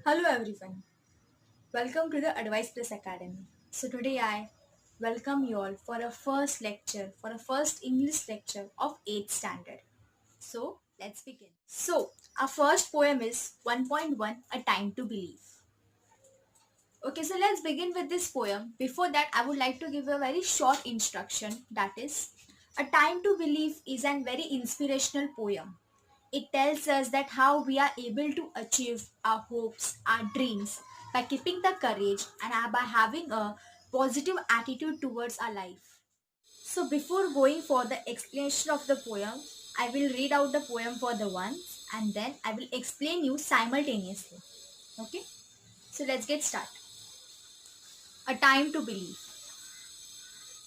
Hello everyone, welcome to the Advice Plus Academy. So today I welcome you all for a first lecture, for a first English lecture of 8th standard. So let's begin. So our first poem is 1.1 A Time to Believe. Okay, so let's begin with this poem. Before that, I would like to give a very short instruction, that is, A Time to Believe is a very inspirational poem. It tells us that how we are able to achieve our hopes, our dreams by keeping the courage and by having a positive attitude towards our life. So before going for the explanation of the poem, I will read out the poem for the once and then I will explain you simultaneously. Okay? So let's get started. A time to believe.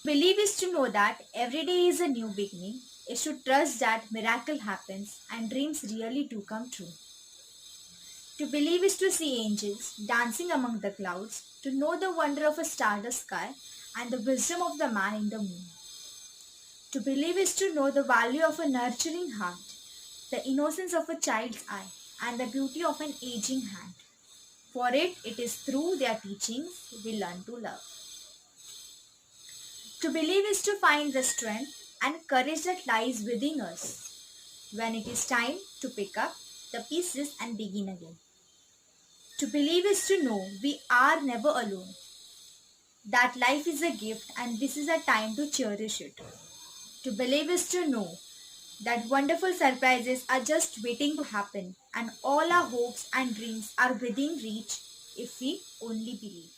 Believe is to know that every day is a new beginning, is to trust that miracle happens and dreams really do come true. To believe is to see angels dancing among the clouds, to know the wonder of a starless sky and the wisdom of the man in the moon. To believe is to know the value of a nurturing heart, the innocence of a child's eye, and the beauty of an aging hand. For it is through their teachings we learn to love. To believe is to find the strength and courage that lies within us when it is time to pick up the pieces and begin again. To believe is to know we are never alone, that life is a gift and this is a time to cherish it. To believe is to know that wonderful surprises are just waiting to happen and all our hopes and dreams are within reach if we only believe.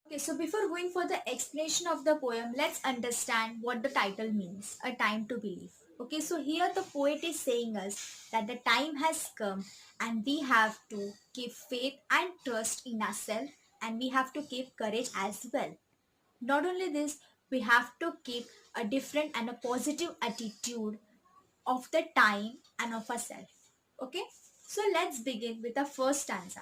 Okay, so before going for the explanation of the poem, let's understand what the title means, A Time to Believe. Okay, so here the poet is saying us that the time has come and we have to keep faith and trust in ourselves and we have to keep courage as well. Not only this, we have to keep a different and a positive attitude of the time and of ourselves. Okay, so let's begin with the first stanza.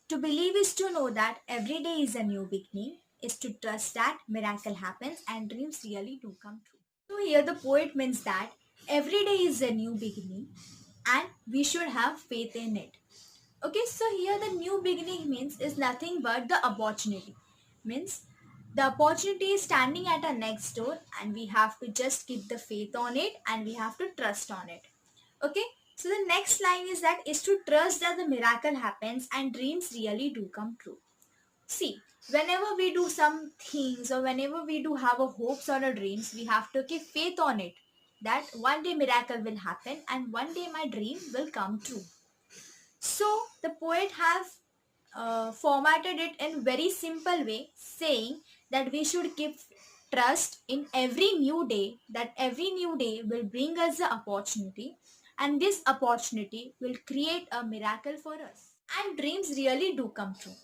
To believe is to know that every day is a new beginning, is to trust that miracle happens and dreams really do come true. So here the poet means that every day is a new beginning and we should have faith in it. Okay, so here the new beginning means is nothing but the opportunity. Means the opportunity is standing at our next door and we have to just keep the faith on it and we have to trust on it. Okay, so the next line is that is to trust that the miracle happens and dreams really do come true. See, whenever we do some things or whenever we do have a hopes or a dreams, we have to keep faith on it that one day miracle will happen and one day my dream will come true. So the poet has formatted it in very simple way, saying that we should keep trust in every new day, that every new day will bring us the opportunity and this opportunity will create a miracle for us and dreams really do come true.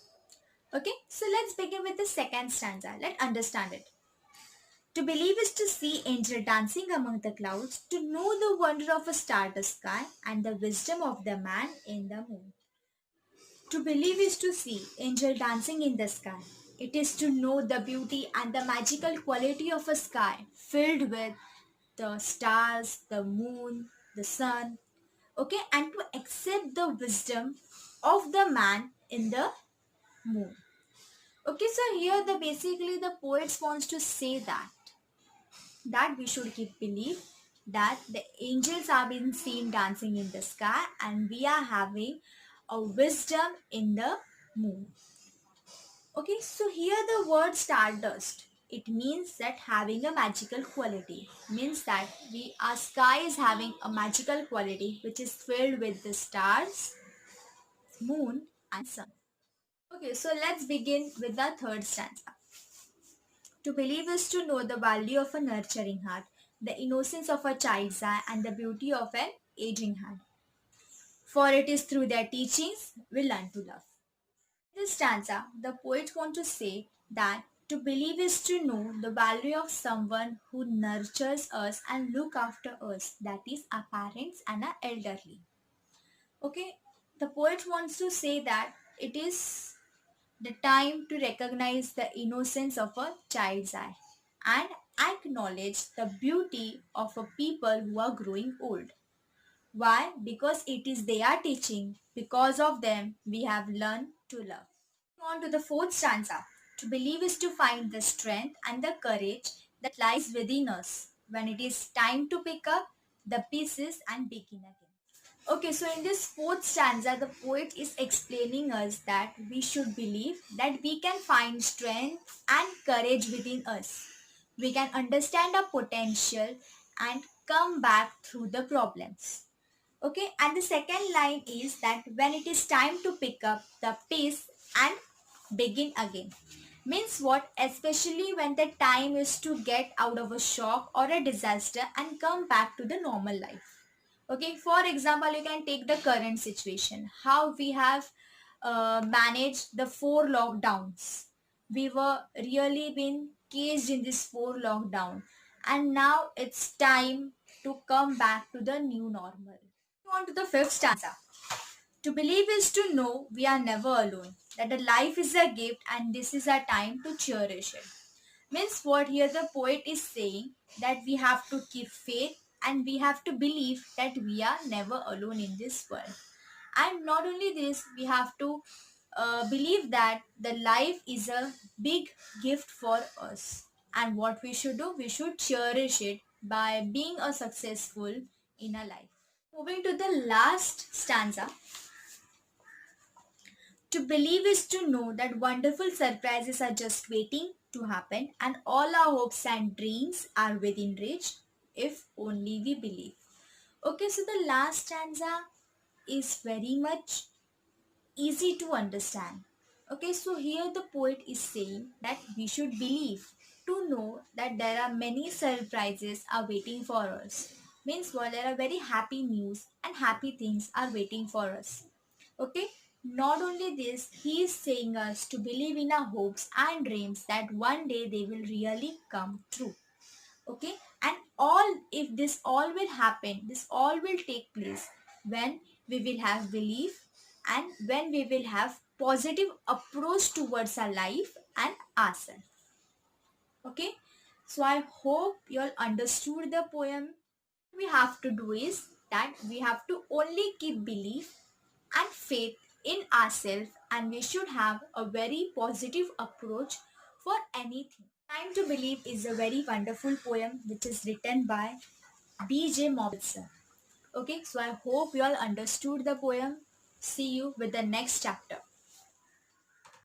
Okay, so let's begin with the second stanza. Let's understand it. To believe is to see angel dancing among the clouds, to know the wonder of a starless sky and the wisdom of the man in the moon. To believe is to see angel dancing in the sky. It is to know the beauty and the magical quality of a sky filled with the stars, the moon, the sun. Okay, and to accept the wisdom of the man in the moon. Okay, so here the basically the poets wants to say that we should keep belief that the angels are being seen dancing in the sky and we are having a wisdom in the moon. Okay, so here the word stardust, it means that having a magical quality, means that our sky is having a magical quality which is filled with the stars, moon and sun. Okay, so let's begin with the third stanza. To believe is to know the value of a nurturing heart, the innocence of a child's eye, and the beauty of an aging hand. For it is through their teachings we learn to love. In this stanza, the poet wants to say that to believe is to know the value of someone who nurtures us and look after us, that is our parents and our elderly. Okay, the poet wants to say that it is the time to recognize the innocence of a child's eye and acknowledge the beauty of a people who are growing old. Why? Because it is their teaching. Because of them, we have learned to love. On to the fourth stanza. To believe is to find the strength and the courage that lies within us when it is time to pick up the pieces and begin again. Okay, so in this fourth stanza, the poet is explaining us that we should believe that we can find strength and courage within us. We can understand our potential and come back through the problems. Okay, and the second line is that when it is time to pick up the pace and begin again. Means what? Especially when the time is to get out of a shock or a disaster and come back to the normal life. Okay, for example, you can take the current situation, how we have managed the 4 lockdowns. We were really been caged in this 4 lockdown, and now it's time to come back to the new normal. On to the fifth stanza. To believe is to know we are never alone, that the life is a gift and this is our time to cherish it. Means what here the poet is saying, that we have to keep faith and we have to believe that we are never alone in this world. And not only this, we have to believe that the life is a big gift for us. And what we should do, we should cherish it by being a successful in our life. Moving to the last stanza. To believe is to know that wonderful surprises are just waiting to happen and all our hopes and dreams are within reach if only we believe. Okay, so the last stanza is very much easy to understand. Okay, so here the poet is saying that we should believe to know that there are many surprises are waiting for us. Means what? There are very happy news and happy things are waiting for us. Okay, not only this, he is saying us to believe in our hopes and dreams that one day they will really come true. Okay, and all, if this all will happen, this all will take place when we will have belief and when we will have positive approach towards our life and ourselves. Okay, so I hope you all understood the poem. We have to do is that we have to only keep belief and faith in ourselves, and we should have a very positive approach for anything. Time to Believe is a very wonderful poem which is written by B.J. Mobitzer. Okay, so I hope you all understood the poem. See you with the next chapter.